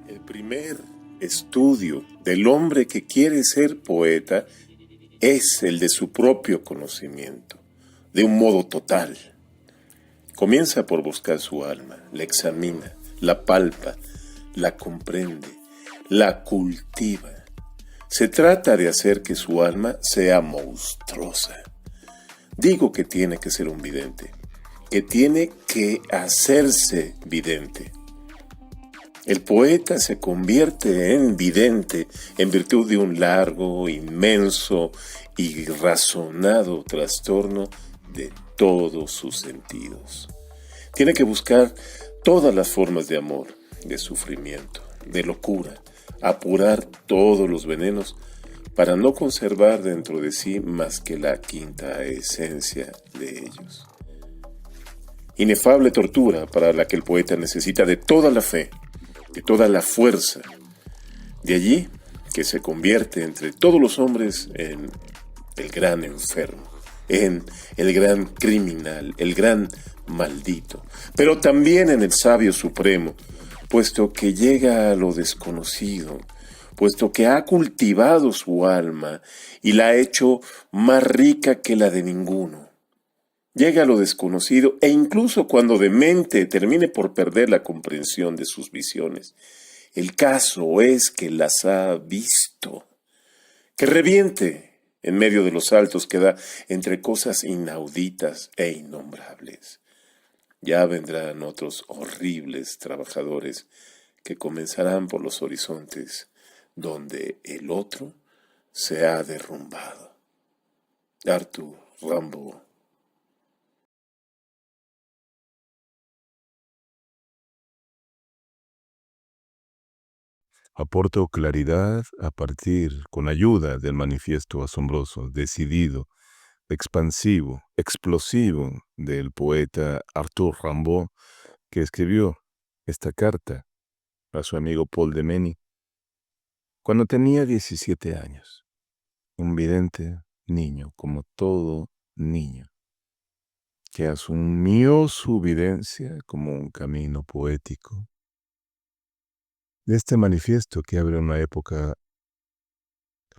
El primer estudio del hombre que quiere ser poeta es el de su propio conocimiento, de un modo total. Comienza por buscar su alma, la examina, la palpa, la comprende, la cultiva. Se trata de hacer que su alma sea monstruosa. Digo que tiene que ser un vidente, que tiene que hacerse vidente. El poeta se convierte en vidente en virtud de un largo, inmenso y razonado trastorno de todos sus sentidos. Tiene que buscar todas las formas de amor, de sufrimiento, de locura, apurar todos los venenos para no conservar dentro de sí más que la quinta esencia de ellos. Inefable tortura para la que el poeta necesita de toda la fe, de toda la fuerza. De allí que se convierte entre todos los hombres en el gran enfermo, en el gran criminal, el gran maldito, pero también en el sabio supremo, puesto que llega a lo desconocido, puesto que ha cultivado su alma y la ha hecho más rica que la de ninguno. Llega a lo desconocido e incluso cuando de mente termine por perder la comprensión de sus visiones. El caso es que las ha visto. Que reviente en medio de los saltos que da entre cosas inauditas e innombrables. Ya vendrán otros horribles trabajadores que comenzarán por los horizontes donde el otro se ha derrumbado. Arthur Rimbaud. Aporto claridad a partir, con ayuda del manifiesto asombroso, decidido, expansivo, explosivo del poeta Arthur Rimbaud, que escribió esta carta a su amigo Paul de Meny cuando tenía 17 años. Un vidente niño, como todo niño, que asumió su videncia como un camino poético. De este manifiesto que abre una época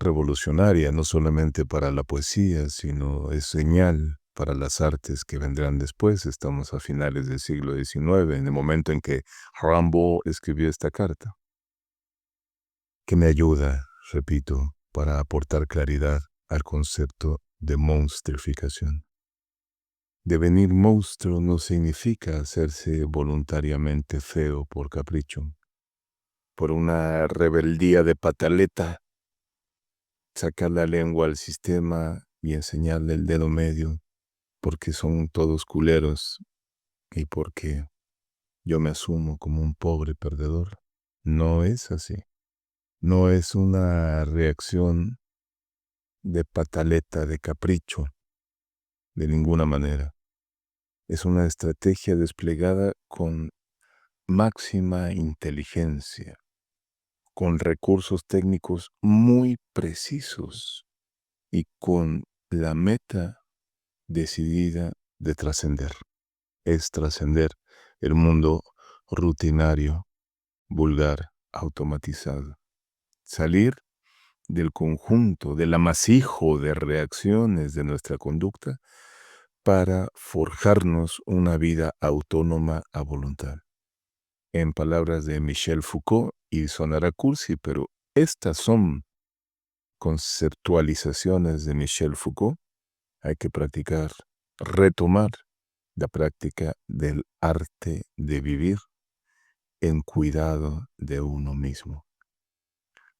revolucionaria, no solamente para la poesía, sino es señal para las artes que vendrán después. Estamos a finales del siglo XIX, en el momento en que Rimbaud escribió esta carta, que me ayuda, repito, para aportar claridad al concepto de monstrificación. Devenir monstruo no significa hacerse voluntariamente feo por capricho, por una rebeldía de pataleta, sacar la lengua al sistema y enseñarle el dedo medio, porque son todos culeros y porque yo me asumo como un pobre perdedor. No es así. No es una reacción de pataleta, de capricho, de ninguna manera. Es una estrategia desplegada con máxima inteligencia, con recursos técnicos muy precisos y con la meta decidida de trascender. Es trascender el mundo rutinario, vulgar, automatizado. Salir del conjunto, del amasijo de reacciones de nuestra conducta para forjarnos una vida autónoma a voluntad. En palabras de Michel Foucault, y sonará cursi, pero estas son conceptualizaciones de Michel Foucault, hay que practicar, retomar la práctica del arte de vivir en cuidado de uno mismo.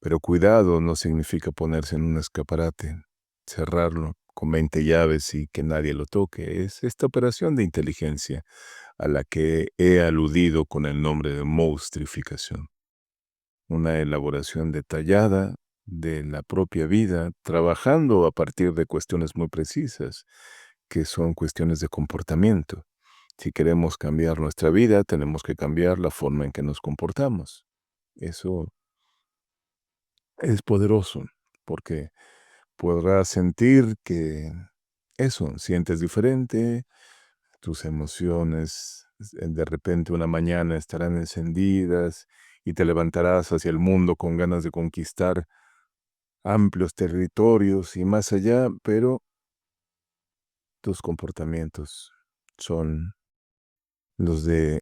Pero cuidado no significa ponerse en un escaparate, cerrarlo con 20 llaves y que nadie lo toque. Es esta operación de inteligencia a la que he aludido con el nombre de monstrificación. Una elaboración detallada de la propia vida, trabajando a partir de cuestiones muy precisas, que son cuestiones de comportamiento. Si queremos cambiar nuestra vida, tenemos que cambiar la forma en que nos comportamos. Eso es poderoso, porque podrás sentir que sientes diferente, tus emociones de repente una mañana estarán encendidas y te levantarás hacia el mundo con ganas de conquistar amplios territorios y más allá, pero tus comportamientos son los de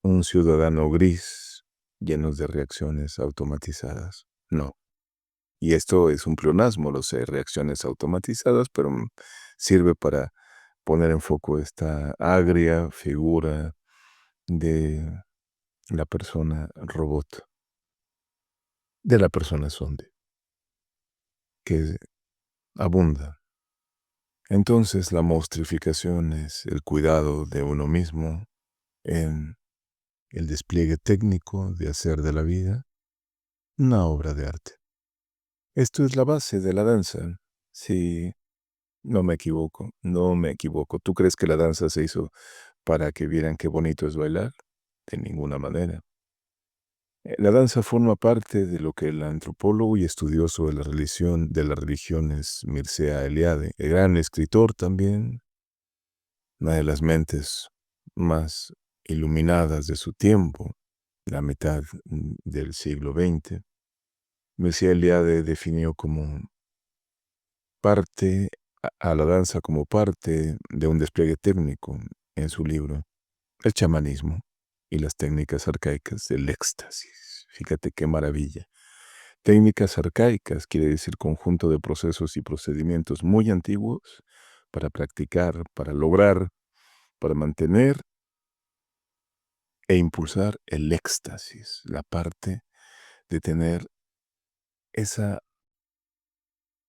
un ciudadano gris, llenos de reacciones automatizadas. No. Y esto es un pleonasmo, lo sé, reacciones automatizadas, pero sirve para poner en foco esta agria figura de la persona robot, de la persona zombie, que abunda. Entonces la monstrificación es el cuidado de uno mismo en el despliegue técnico de hacer de la vida una obra de arte. Esto es la base de la danza. Si no me equivoco, no me equivoco. ¿Tú crees que la danza se hizo para que vieran qué bonito es bailar? De ninguna manera. La danza forma parte de lo que el antropólogo y estudioso de de las religiones Mircea Eliade, el gran escritor también, una de las mentes más iluminadas de su tiempo, la mitad del siglo XX, Mircea Eliade definió como parte a la danza como parte de un despliegue técnico en su libro, El chamanismo y las técnicas arcaicas del éxtasis. Fíjate qué maravilla. Técnicas arcaicas quiere decir conjunto de procesos y procedimientos muy antiguos para practicar, para lograr, para mantener e impulsar el éxtasis, la parte de tener esa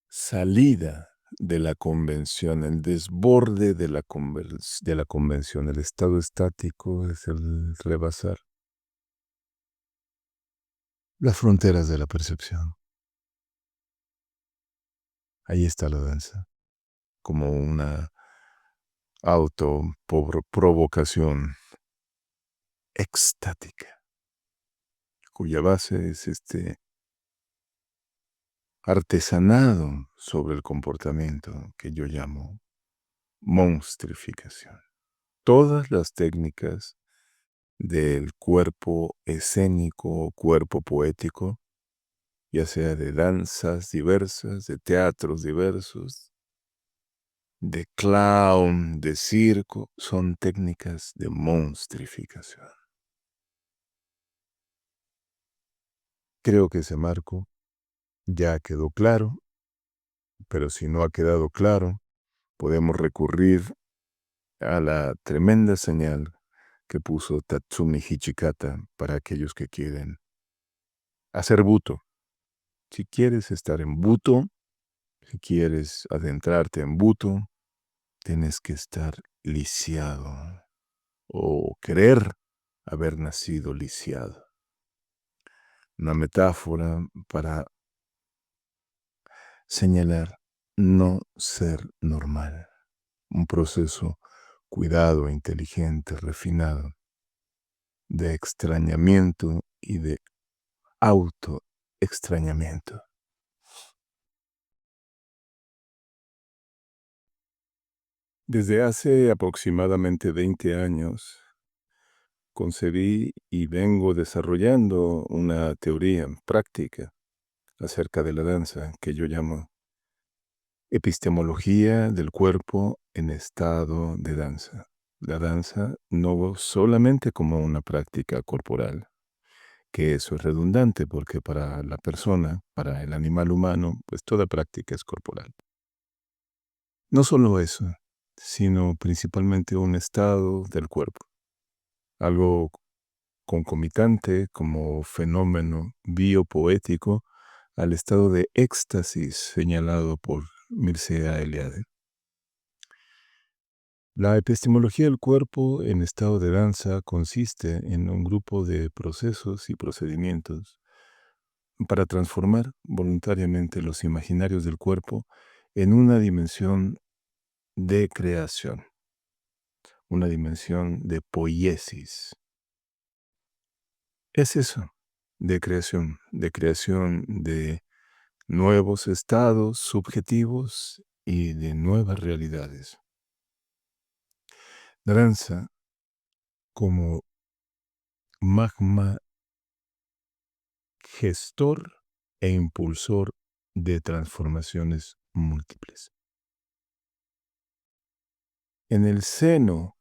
salida de la convención, el desborde de de la convención. El estado estático es el rebasar las fronteras de la percepción. Ahí está la danza, como una autoprovocación extática, cuya base es este artesanado sobre el comportamiento que yo llamo monstrificación. Todas las técnicas del cuerpo escénico, cuerpo poético, ya sea de danzas diversas, de teatros diversos, de clown, de circo, son técnicas de monstrificación. Creo que ese marco ya quedó claro, pero si no ha quedado claro, podemos recurrir a la tremenda señal que puso Tatsumi Hichikata para aquellos que quieren hacer buto. Si quieres estar en buto, si quieres adentrarte en buto, tienes que estar lisiado o querer haber nacido lisiado. Una metáfora para señalar no ser normal. Un proceso cuidado, inteligente, refinado, de extrañamiento y de autoextrañamiento. Desde hace aproximadamente 20 años, concebí y vengo desarrollando una teoría práctica acerca de la danza que yo llamo epistemología del cuerpo en estado de danza. La danza no solamente como una práctica corporal, que eso es redundante porque para la persona, para el animal humano, pues toda práctica es corporal. No solo eso, sino principalmente un estado del cuerpo, algo concomitante como fenómeno biopoético al estado de éxtasis señalado por Mircea Eliade. La epistemología del cuerpo en estado de danza consiste en un grupo de procesos y procedimientos para transformar voluntariamente los imaginarios del cuerpo en una dimensión de creación, una dimensión de poiesis. Es eso, de creación de nuevos estados subjetivos y de nuevas realidades. La danza como magma gestor e impulsor de transformaciones múltiples. En el seno,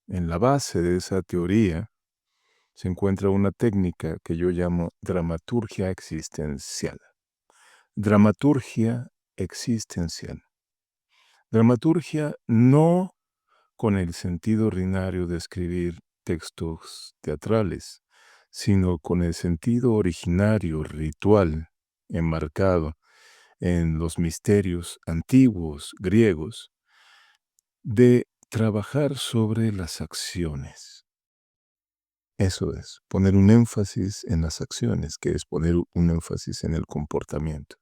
en la base de esa teoría, se encuentra una técnica que yo llamo dramaturgia existencial. Dramaturgia existencial. Dramaturgia no con el sentido ordinario de escribir textos teatrales, sino con el sentido originario, ritual, enmarcado en los misterios antiguos griegos, de trabajar sobre las acciones. Eso es, poner un énfasis en las acciones, que es poner un énfasis en el comportamiento.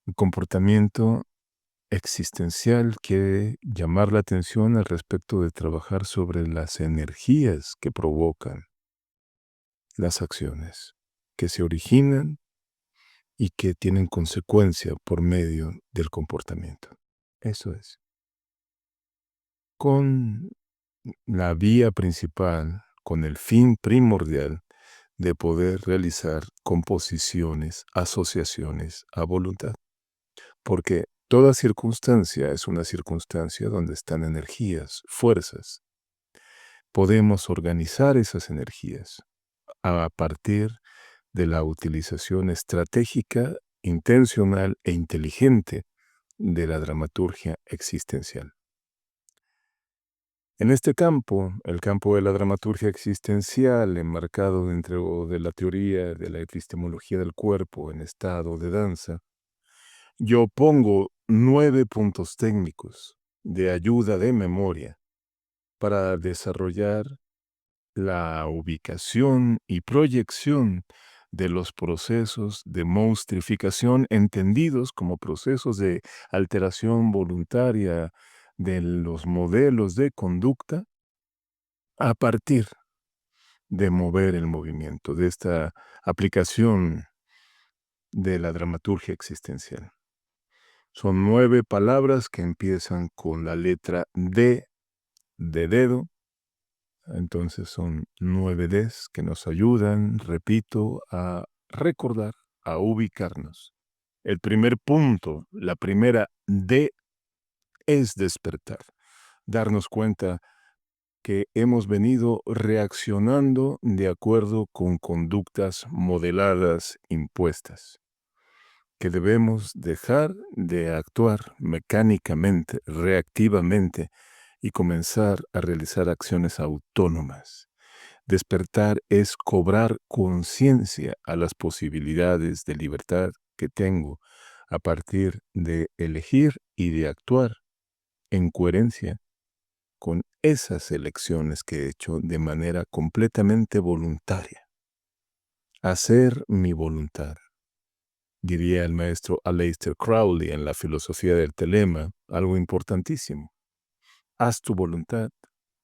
El comportamiento existencial quiere llamar la atención al respecto de trabajar sobre las energías que provocan las acciones, que se originan y que tienen consecuencia por medio del comportamiento. Eso es. Con la vía principal, con el fin primordial de poder realizar composiciones, asociaciones a voluntad. Porque toda circunstancia es una circunstancia donde están energías, fuerzas. Podemos organizar esas energías a partir de la utilización estratégica, intencional e inteligente de la dramaturgia existencial. En este campo, el campo de la dramaturgia existencial, enmarcado dentro de la teoría de la epistemología del cuerpo en estado de danza, yo pongo 9 puntos técnicos de ayuda de memoria para desarrollar la ubicación y proyección de los procesos de monstrificación entendidos como procesos de alteración voluntaria de los modelos de conducta a partir de mover el movimiento, de esta aplicación de la dramaturgia existencial. Son 9 palabras que empiezan con la letra D de dedo. Entonces son 9 Ds que nos ayudan, repito, a recordar, a ubicarnos. El primer punto, la primera D, es despertar. Darnos cuenta que hemos venido reaccionando de acuerdo con conductas modeladas, impuestas, que debemos dejar de actuar mecánicamente, reactivamente, y comenzar a realizar acciones autónomas. Despertar es cobrar conciencia a las posibilidades de libertad que tengo a partir de elegir y de actuar en coherencia con esas elecciones que he hecho de manera completamente voluntaria. Hacer mi voluntad. Diría el maestro Aleister Crowley en la filosofía del telema, algo importantísimo. Haz tu voluntad,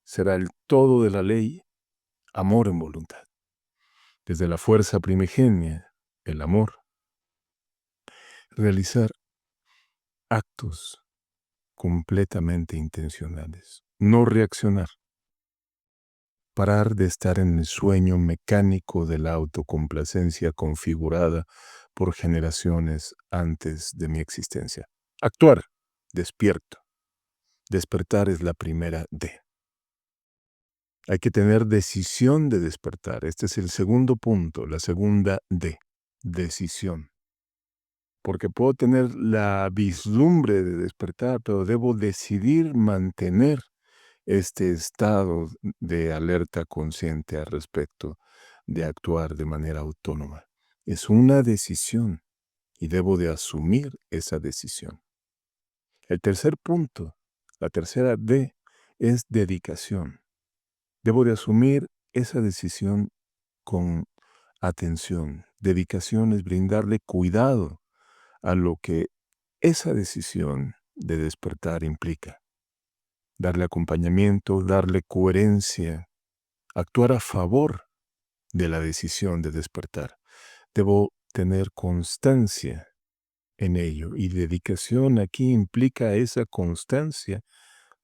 será el todo de la ley, amor en voluntad. Desde la fuerza primigenia, el amor. Realizar actos completamente intencionales. No reaccionar. Parar de estar en el sueño mecánico de la autocomplacencia configurada por generaciones antes de mi existencia. Actuar, despierto. Despertar es la primera D. Hay que tener decisión de despertar. Este es el segundo punto, la segunda D, decisión. Porque puedo tener la vislumbre de despertar, pero debo decidir mantener este estado de alerta consciente al respecto de actuar de manera autónoma. Es una decisión y debo de asumir esa decisión. El tercer punto, la tercera D, es dedicación. Debo de asumir esa decisión con atención. Dedicación es brindarle cuidado a lo que esa decisión de despertar implica. Darle acompañamiento, darle coherencia, actuar a favor de la decisión de despertar. Debo tener constancia en ello, y dedicación aquí implica esa constancia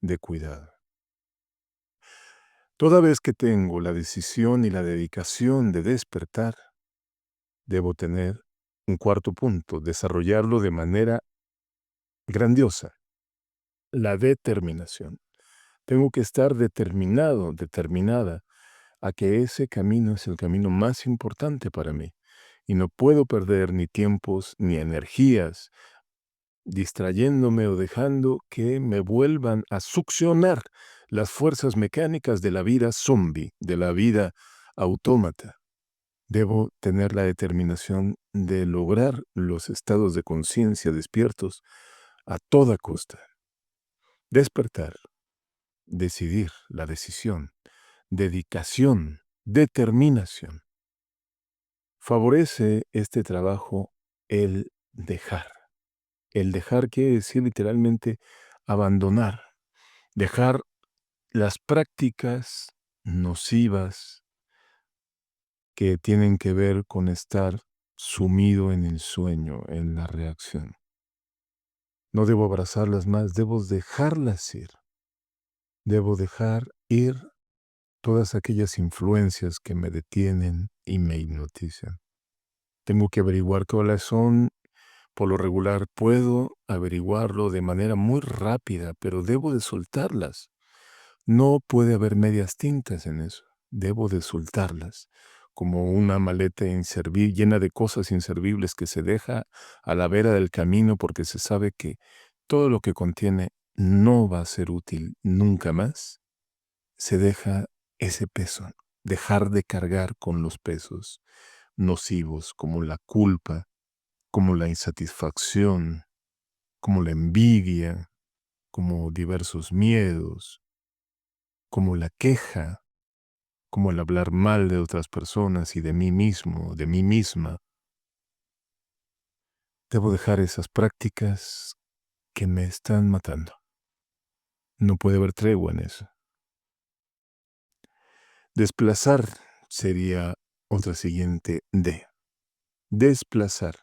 de cuidado. Toda vez que tengo la decisión y la dedicación de despertar, debo tener un cuarto punto, desarrollarlo de manera grandiosa, la determinación. Tengo que estar determinado, determinada, a que ese camino es el camino más importante para mí. Y no puedo perder ni tiempos ni energías distrayéndome o dejando que me vuelvan a succionar las fuerzas mecánicas de la vida zombie, de la vida autómata. Debo tener la determinación de lograr los estados de conciencia despiertos a toda costa. Despertar, decidir, la decisión, dedicación, determinación. Favorece este trabajo el dejar. El dejar quiere decir literalmente abandonar, dejar las prácticas nocivas que tienen que ver con estar sumido en el sueño, en la reacción. No debo abrazarlas más, debo dejarlas ir. Debo dejar ir todas aquellas influencias que me detienen y me hipnotizan. Tengo que averiguar cuáles son. Por lo regular puedo averiguarlo de manera muy rápida, pero debo de soltarlas. No puede haber medias tintas en eso. Debo de soltarlas, como una maleta inservible, llena de cosas inservibles que se deja a la vera del camino porque se sabe que todo lo que contiene no va a ser útil nunca más. Se deja ese peso, dejar de cargar con los pesos nocivos como la culpa, como la insatisfacción, como la envidia, como diversos miedos, como la queja, como el hablar mal de otras personas y de mí mismo, de mí misma. Debo dejar esas prácticas que me están matando. No puede haber tregua en eso. Desplazar sería otra siguiente D. Desplazar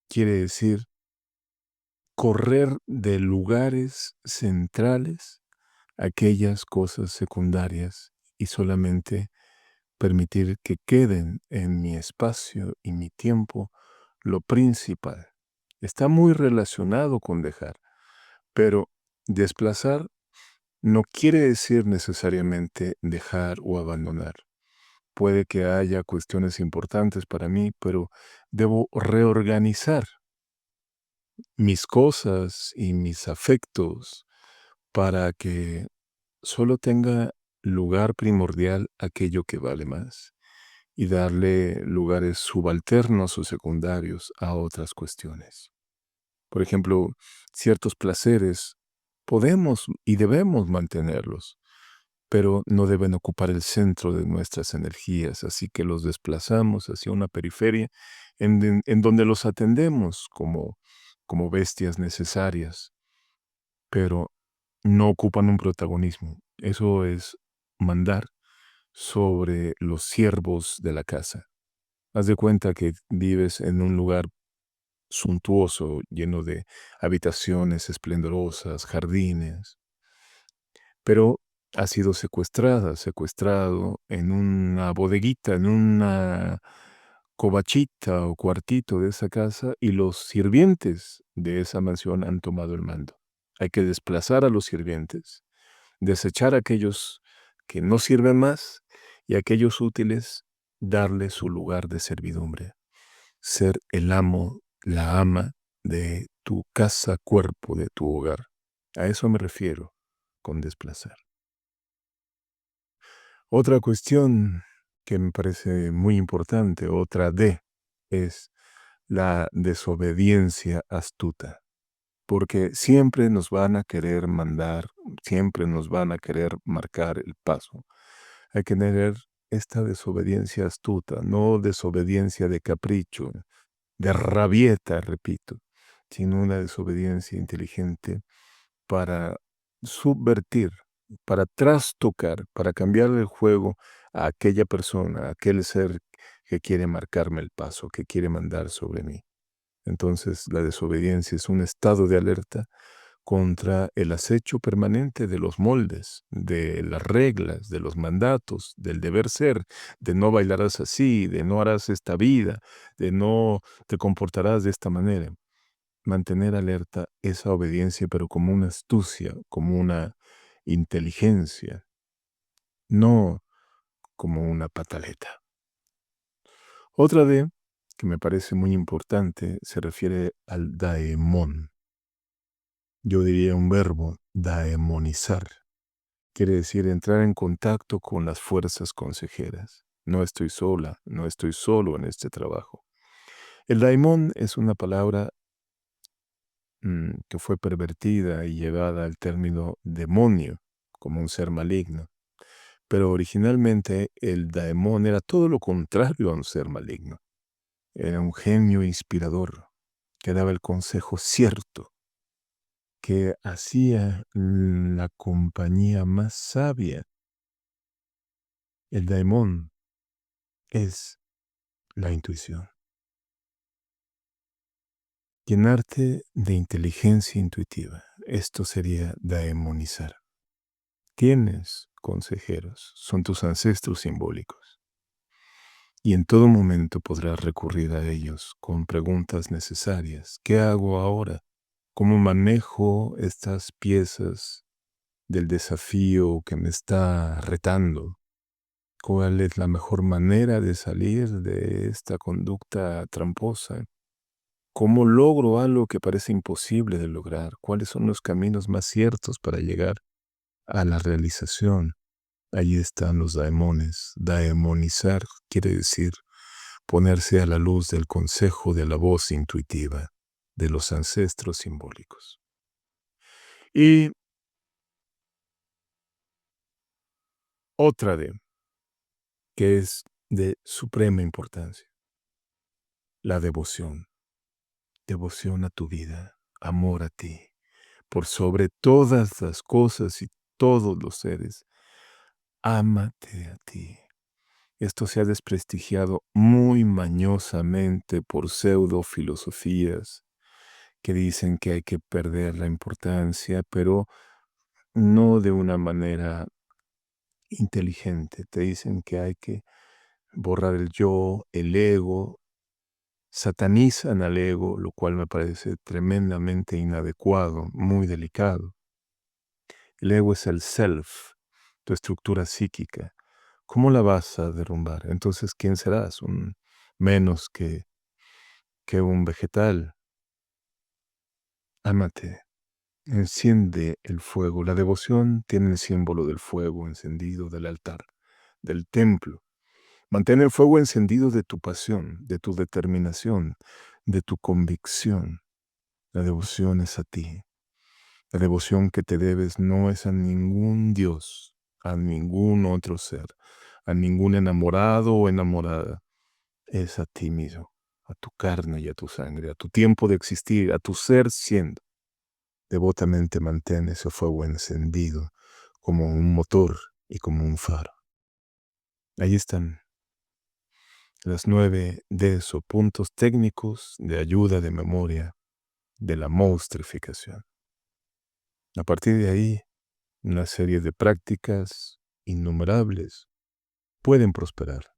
quiere decir correr de lugares centrales a aquellas cosas secundarias y solamente permitir que queden en mi espacio y mi tiempo lo principal. Está muy relacionado con dejar, pero desplazar no quiere decir necesariamente dejar o abandonar. Puede que haya cuestiones importantes para mí, pero debo reorganizar mis cosas y mis afectos para que solo tenga lugar primordial aquello que vale más y darle lugares subalternos o secundarios a otras cuestiones. Por ejemplo, ciertos placeres podemos y debemos mantenerlos, pero no deben ocupar el centro de nuestras energías, así que los desplazamos hacia una periferia en donde los atendemos como bestias necesarias, pero no ocupan un protagonismo. Eso es mandar sobre los siervos de la casa. Haz de cuenta que vives en un lugar suntuoso, lleno de habitaciones esplendorosas, jardines, pero has sido secuestrada, secuestrado en una bodeguita, en una covachita o cuartito de esa casa y los sirvientes de esa mansión han tomado el mando. Hay que desplazar a los sirvientes, desechar a aquellos que no sirven más y a aquellos útiles darles su lugar de servidumbre. Ser el amo, la ama de tu casa, cuerpo, de tu hogar. A eso me refiero con desplazar. Otra cuestión que me parece muy importante, otra D, es la desobediencia astuta. Porque siempre nos van a querer mandar, siempre nos van a querer marcar el paso. Hay que tener esta desobediencia astuta, no desobediencia de capricho, de rabieta, repito, sino una desobediencia inteligente para subvertir, para trastocar, para cambiar el juego a aquella persona, a aquel ser que quiere marcarme el paso, que quiere mandar sobre mí. Entonces, la desobediencia es un estado de alerta contra el acecho permanente de los moldes, de las reglas, de los mandatos, del deber ser, de no bailarás así, de no harás esta vida, de no te comportarás de esta manera. Mantener alerta esa obediencia, pero como una astucia, como una inteligencia, no como una pataleta. Otra D, que me parece muy importante, se refiere al daemon. Yo diría un verbo, daemonizar. Quiere decir entrar en contacto con las fuerzas consejeras. No estoy sola, no estoy solo en este trabajo. El daimon es una palabra que fue pervertida y llevada al término demonio, como un ser maligno. Pero originalmente el daemon era todo lo contrario a un ser maligno. Era un genio inspirador que daba el consejo cierto, que hacía la compañía más sabia. El daemon es la intuición. Llenarte de inteligencia intuitiva. Esto sería daemonizar. Tienes consejeros, son tus ancestros simbólicos. Y en todo momento podrás recurrir a ellos con preguntas necesarias. ¿Qué hago ahora? ¿Cómo manejo estas piezas del desafío que me está retando? ¿Cuál es la mejor manera de salir de esta conducta tramposa? ¿Cómo logro algo que parece imposible de lograr? ¿Cuáles son los caminos más ciertos para llegar a la realización? Allí están los daemones. Daemonizar quiere decir ponerse a la luz del consejo de la voz intuitiva de los ancestros simbólicos. Y otra que es de suprema importancia, la devoción. Devoción a tu vida, amor a ti, por sobre todas las cosas y todos los seres. Ámate a ti. Esto se ha desprestigiado muy mañosamente por pseudo filosofías que dicen que hay que perder la importancia, pero no de una manera inteligente. Te dicen que hay que borrar el yo, el ego, satanizan al ego, lo cual me parece tremendamente inadecuado, muy delicado. El ego es el self, tu estructura psíquica. ¿Cómo la vas a derrumbar? Entonces, ¿quién serás? Un menos que un vegetal. Ámate, enciende el fuego. La devoción tiene el símbolo del fuego encendido del altar, del templo. Mantén el fuego encendido de tu pasión, de tu determinación, de tu convicción. La devoción es a ti. La devoción que te debes no es a ningún Dios, a ningún otro ser, a ningún enamorado o enamorada. Es a ti mismo, a tu carne y a tu sangre, a tu tiempo de existir, a tu ser siendo. Devotamente mantén ese fuego encendido como un motor y como un faro. Ahí están las 9 Ds o puntos técnicos de ayuda de memoria de la monstrificación. A partir de ahí, una serie de prácticas innumerables pueden prosperar.